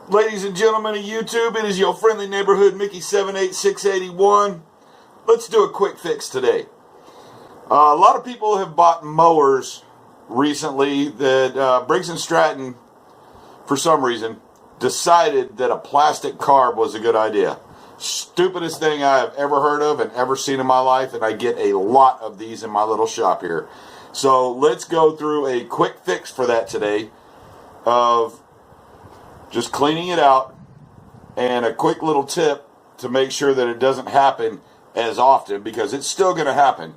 Ladies and gentlemen of YouTube, it is your friendly neighborhood Mickey78681. Let's do a quick fix today. A lot of people have bought mowers recently that Briggs and Stratton, for some reason, decided that a plastic carb was a good idea. Stupidest thing I have ever heard of and ever seen in my life, and I get a lot of these in my little shop here. So let's go through a quick fix for that today of just cleaning it out, and a quick little tip to make sure that it doesn't happen as often, because it's still going to happen,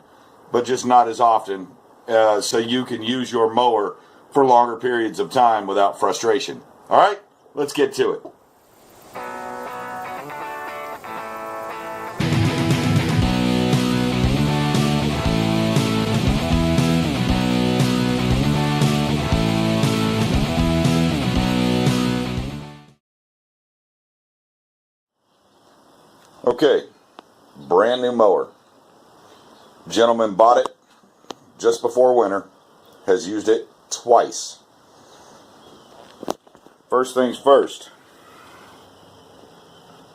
but just not as often, so you can use your mower for longer periods of time without frustration. All right, let's get to it. Okay, brand new mower. Gentleman bought it just before winter, has used it twice. First things first,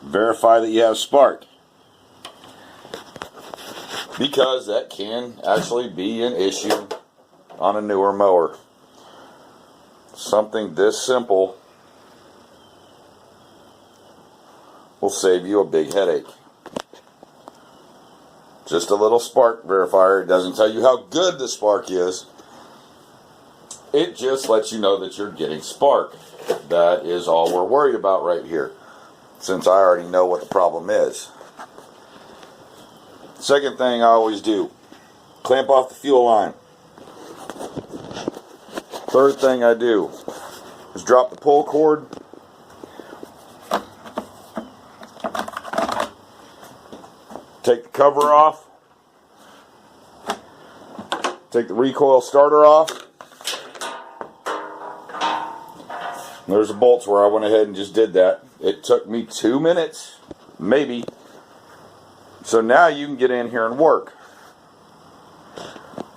verify that you have spark, because that can actually be an issue on a newer mower. Something this simple will save you a big headache. Just a little spark verifier. It doesn't tell you how good the spark is. It just lets you know that you're getting spark. That is all we're worried about right here, since I already know what the problem is. Second thing I always do, clamp off the fuel line. Third thing I do is drop the pull cord, take the cover off, take the recoil starter off. There's the bolts where I went ahead and just did that. It took me 2 minutes, maybe. So now you can get in here and work.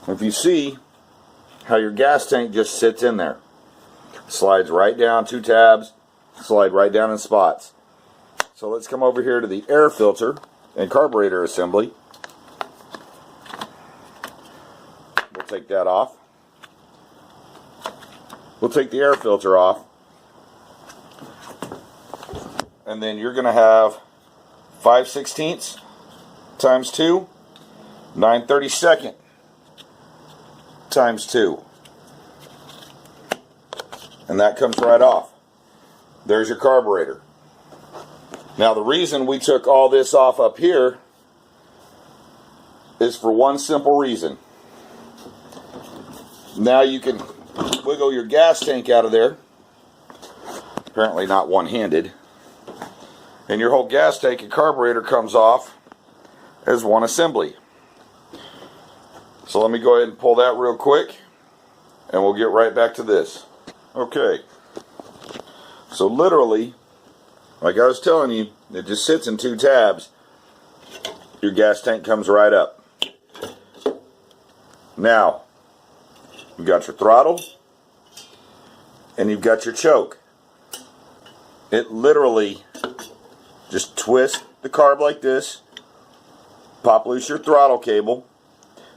If you see how your gas tank just sits in there, slides right down 2 tabs, slide right down in spots. So let's come over here to the air filter and carburetor assembly. We'll take that off. We'll take the air filter off, and then you're going to have 5/16 times 2, 9/32 times 2, and that comes right off. There's your carburetor. Now, the reason we took all this off up here is for one simple reason. Now you can wiggle your gas tank out of there, apparently not one-handed, and your whole gas tank and carburetor comes off as one assembly. So let me go ahead and pull that real quick, and we'll get right back to this. Okay, so literally, like I was telling you, it just sits in 2 tabs. Your gas tank comes right up. Now, you've got your throttle, and you've got your choke. It literally just twists the carb like this, pop loose your throttle cable,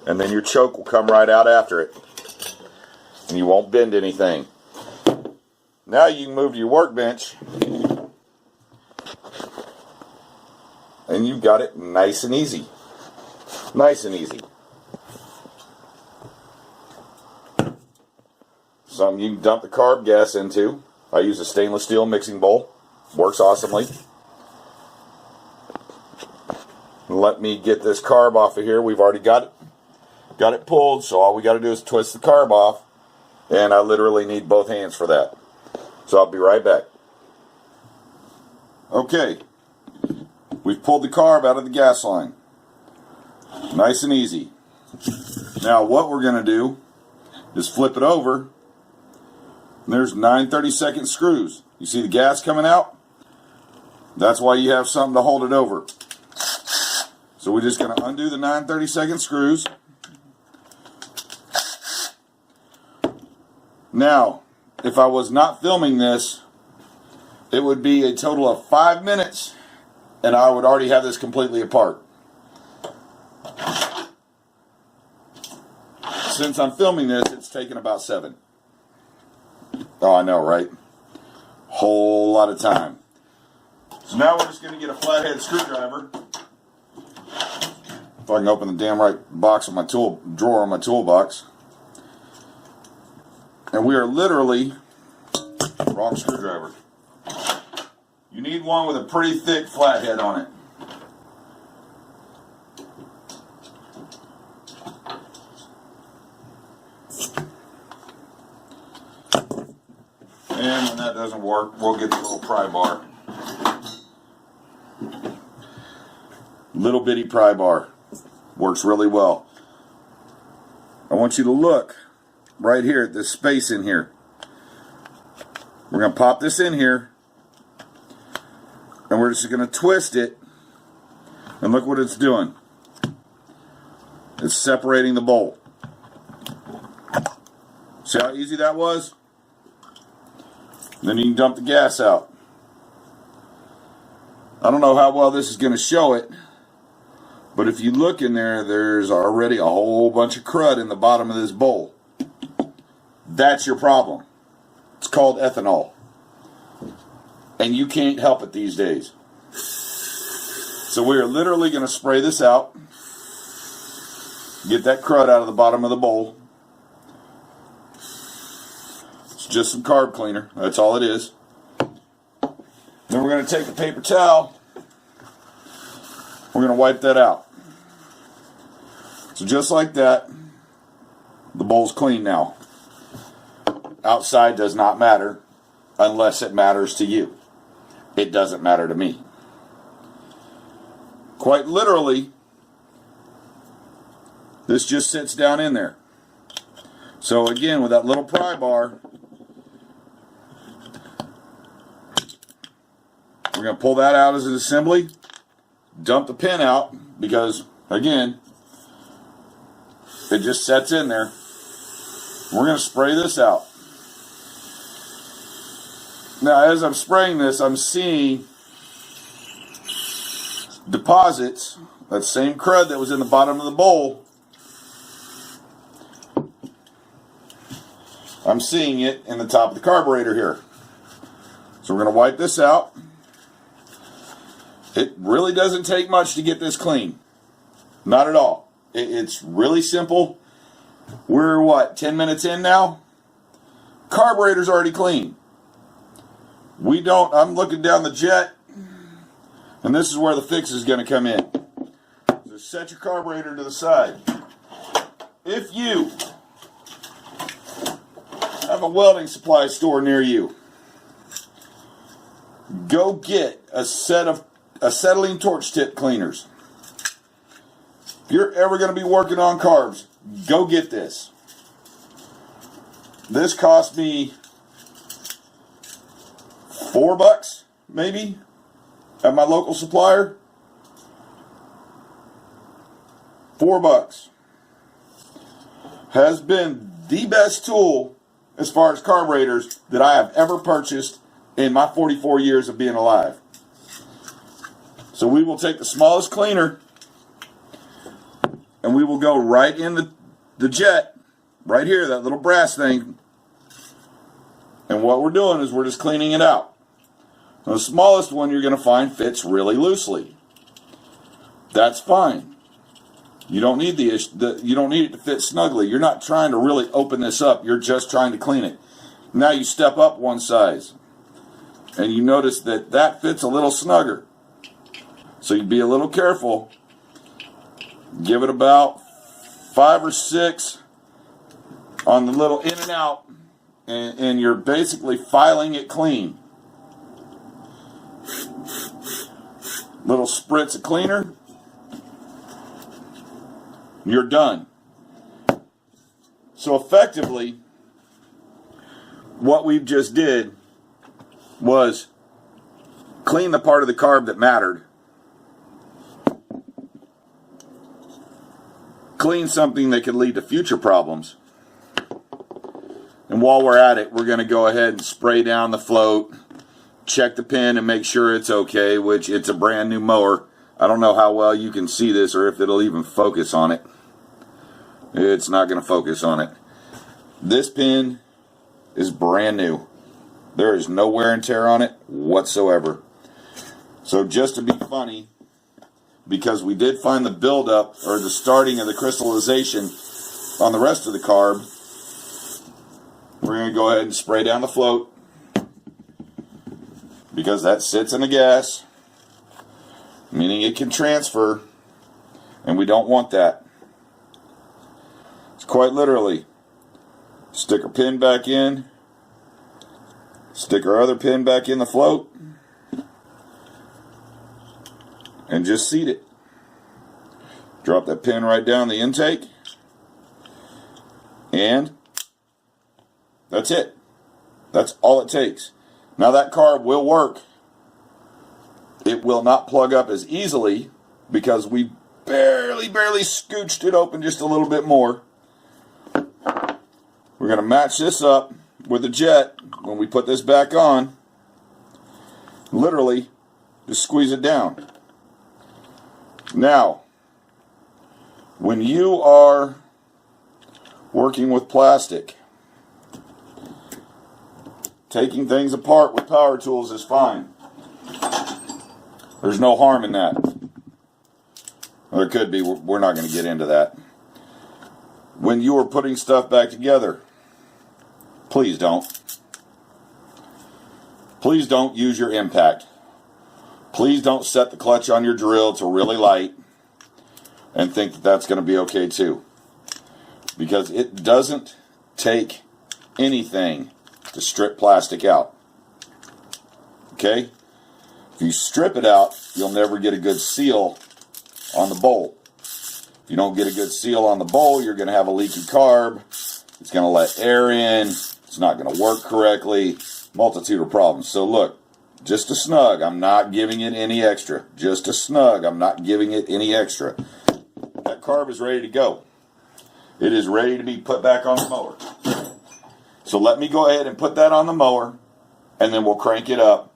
and then your choke will come right out after it. And you won't bend anything. Now you can move to your workbench, and you've got it nice and easy. Nice and easy. Something you can dump the carb gas into. I use a stainless steel mixing bowl. Works awesomely. Let me get this carb off of here. We've already got it pulled, so all we got to do is twist the carb off, and I literally need both hands for that. So I'll be right back. Okay. We've pulled the carb out of the gas line. Nice and easy. Now what we're going to do is flip it over. And there's 9/32 screws. You see the gas coming out? That's why you have something to hold it over. So we're just going to undo the 9/32 screws. Now, if I was not filming this, it would be a total of 5 minutes, and I would already have this completely apart. Since I'm filming this, it's taken about 7. Oh, I know, right? Whole lot of time. So now we're just going to get a flathead screwdriver. If I can open the damn right box of my tool drawer on my toolbox. And we are literally wrong screwdriver. You need one with a pretty thick flathead on it. And when that doesn't work, we'll get the little pry bar. Little bitty pry bar. Works really well. I want you to look right here at this space in here. We're going to pop this in here. And we're just going to twist it. And look what it's doing. It's separating the bowl. See how easy that was? Then you can dump the gas out. I don't know how well this is going to show it, but if you look in there, there's already a whole bunch of crud in the bottom of this bowl. That's your problem. It's called ethanol. And you can't help it these days. So we are literally going to spray this out. Get that crud out of the bottom of the bowl. It's just some carb cleaner. That's all it is. Then we're going to take the paper towel. We're going to wipe that out. So just like that, the bowl's clean now. Outside does not matter unless it matters to you. It doesn't matter to me. Quite literally, this just sits down in there. So again, with that little pry bar, we're going to pull that out as an assembly, dump the pin out, because, again, it just sets in there. We're going to spray this out. Now, as I'm spraying this, I'm seeing deposits, that same crud that was in the bottom of the bowl. I'm seeing it in the top of the carburetor here. So we're going to wipe this out. It really doesn't take much to get this clean. Not at all. It's really simple. We're, what, 10 minutes in now? Carburetor's already clean. I'm looking down the jet, and this is where the fix is going to come in. So set your carburetor to the side. If you have a welding supply store near you, go get a set of acetylene torch tip cleaners. If you're ever going to be working on carbs, go get this. This cost me $4 maybe at my local supplier. $4 has been the best tool as far as carburetors that I have ever purchased in my 44 years of being alive. So we will take the smallest cleaner and we will go right in the jet, right here, that little brass thing. And what we're doing is we're just cleaning it out. Now, the smallest one you're going to find fits really loosely. That's fine. You don't need you don't need it to fit snugly. You're not trying to really open this up. You're just trying to clean it. Now you step up one size, and you notice that fits a little snugger. So you be a little careful. Give it about 5 or 6 on the little in and out, and you're basically filing it clean. Little spritz of cleaner. You're done. So effectively, what we've just did was clean the part of the carb that mattered. Clean something that could lead to future problems. And while we're at it, we're going to go ahead and spray down the float, check the pin and make sure it's okay, which it's a brand new mower. I don't know how well you can see this or if it'll even focus on it. It's not going to focus on it. This pin is brand new. There is no wear and tear on it whatsoever. So just to be funny, because we did find the buildup or the starting of the crystallization on the rest of the carb, we're going to go ahead and spray down the float, because that sits in the gas, meaning it can transfer, and we don't want that. It's quite literally stick our pin back in, stick our other pin back in the float, and just seat it. Drop that pin right down the intake, and that's it. That's all it takes. Now that carb will work. It will not plug up as easily because we barely scooched it open just a little bit more. We're going to match this up with the jet when we put this back on. Literally, just squeeze it down. Now, when you are working with plastic, taking things apart with power tools is fine. There's no harm in that. Well, there could be. We're not going to get into that. When you are putting stuff back together, please don't. Please don't use your impact. Please don't set the clutch on your drill to really light and think that that's going to be okay too. Because it doesn't take anything to strip plastic out. Okay? If you strip it out, you'll never get a good seal on the bowl. If you don't get a good seal on the bowl, you're going to have a leaky carb. It's going to let air in. It's not going to work correctly. Multitude of problems. So look, just a snug. I'm not giving it any extra. Just a snug. I'm not giving it any extra. That carb is ready to go. It is ready to be put back on the mower. So let me go ahead and put that on the mower, and then we'll crank it up.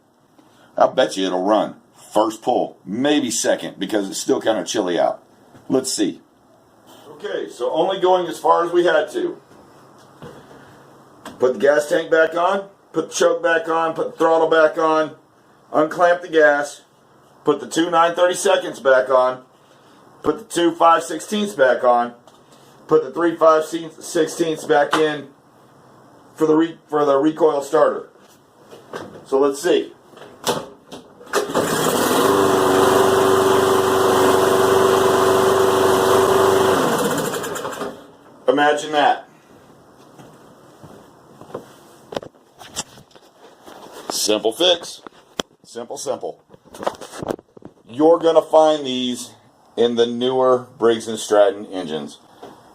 I'll bet you it'll run. First pull, maybe second, because it's still kind of chilly out. Let's see. Okay, so only going as far as we had to. Put the gas tank back on, put the choke back on, put the throttle back on, unclamp the gas, put the two 9/32 back on, put the two 5/16 back on, put the 3 5/16 back in for the recoil starter. So let's see. Imagine that. Simple fix. Simple. You're going to find these in the newer Briggs & Stratton engines.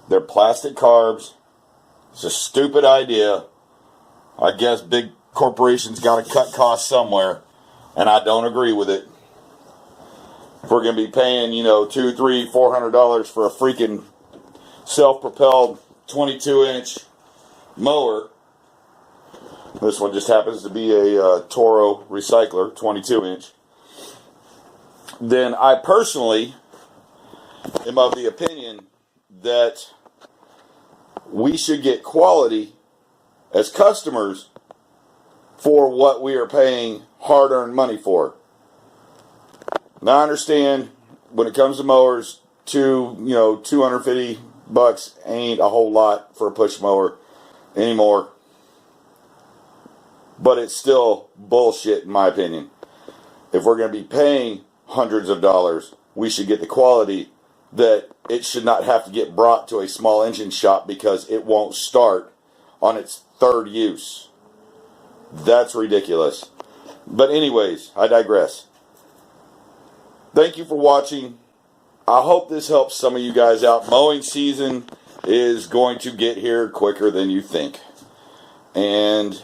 They're plastic carbs. It's a stupid idea. I guess big corporations got to cut costs somewhere, and I don't agree with it. If we're going to be paying, $200, $300, $400 for a freaking self-propelled 22-inch mower, this one just happens to be a Toro recycler 22-inch, then I personally am of the opinion that we should get quality as customers for what we are paying hard-earned money for. Now I understand when it comes to mowers, $250 ain't a whole lot for a push mower anymore. But it's still bullshit in my opinion. If we're going to be paying hundreds of dollars, we should get the quality that it should not have to get brought to a small engine shop because it won't start on its third use. That's ridiculous. But anyways, I digress. Thank you for watching. I hope this helps some of you guys out. Mowing season is going to get here quicker than you think. And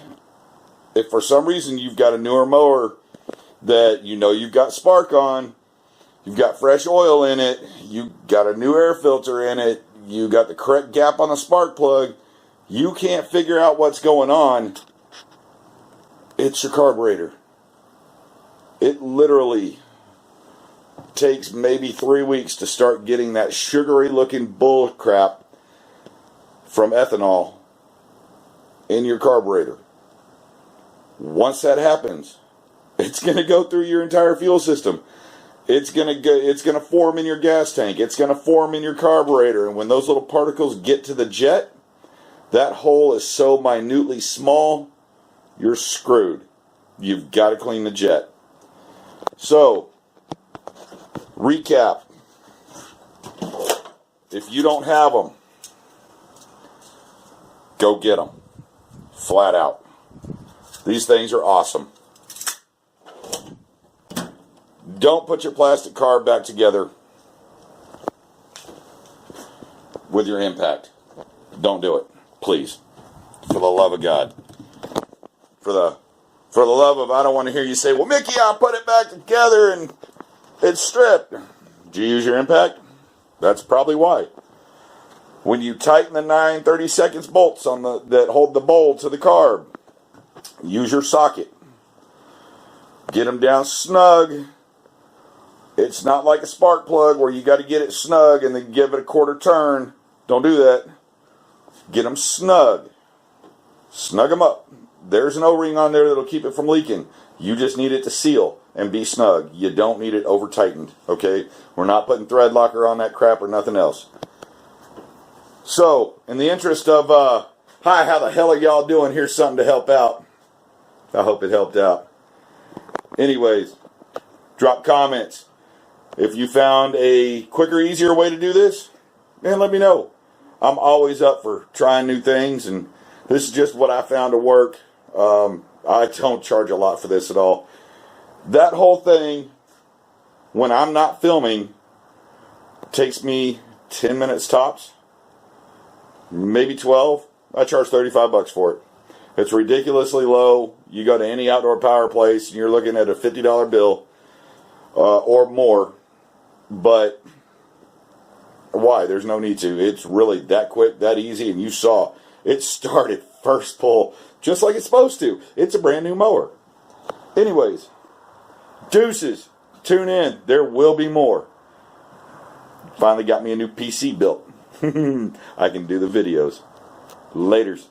if for some reason you've got a newer mower that you've got spark on, you've got fresh oil in it, you've got a new air filter in it, you got the correct gap on the spark plug, you can't figure out what's going on, it's your carburetor. It literally takes maybe 3 weeks to start getting that sugary looking bull crap from ethanol in your carburetor. Once that happens, it's going to go through your entire fuel system. It's going to form in your gas tank. It's going to form in your carburetor. And when those little particles get to the jet, that hole is so minutely small, you're screwed. You've got to clean the jet. So, recap. If you don't have them, go get them. Flat out. These things are awesome. Don't put your plastic carb back together with your impact. Don't do it. Please. For the love of God. For the love of, I don't want to hear you say, well, Mickey, I put it back together and it's stripped. Did you use your impact? That's probably why. When you tighten the 9/32 bolts on that hold the bowl to the carb, use your socket. Get them down snug. It's not like a spark plug where you got to get it snug and then give it a quarter turn. Don't do that. Get them snug. Snug them up. There's an O-ring on there that'll keep it from leaking. You just need it to seal and be snug. You don't need it over tightened. Okay? We're not putting thread locker on that crap or nothing else. So, in the interest of, hi, how the hell are y'all doing? Here's something to help out. I hope it helped out. Anyways, drop comments. If you found a quicker, easier way to do this, man, let me know. I'm always up for trying new things, and this is just what I found to work. I don't charge a lot for this at all. That whole thing, when I'm not filming, takes me 10 minutes tops, maybe 12. I charge $35 for it. It's ridiculously low. You go to any outdoor power place, and you're looking at a $50 bill or more. But why? There's no need to. It's really that quick, that easy, and you saw it started first pull just like it's supposed to. It's a brand new mower. Anyways, deuces. Tune in. There will be more. Finally got me a new PC built. I can do the videos. Laters.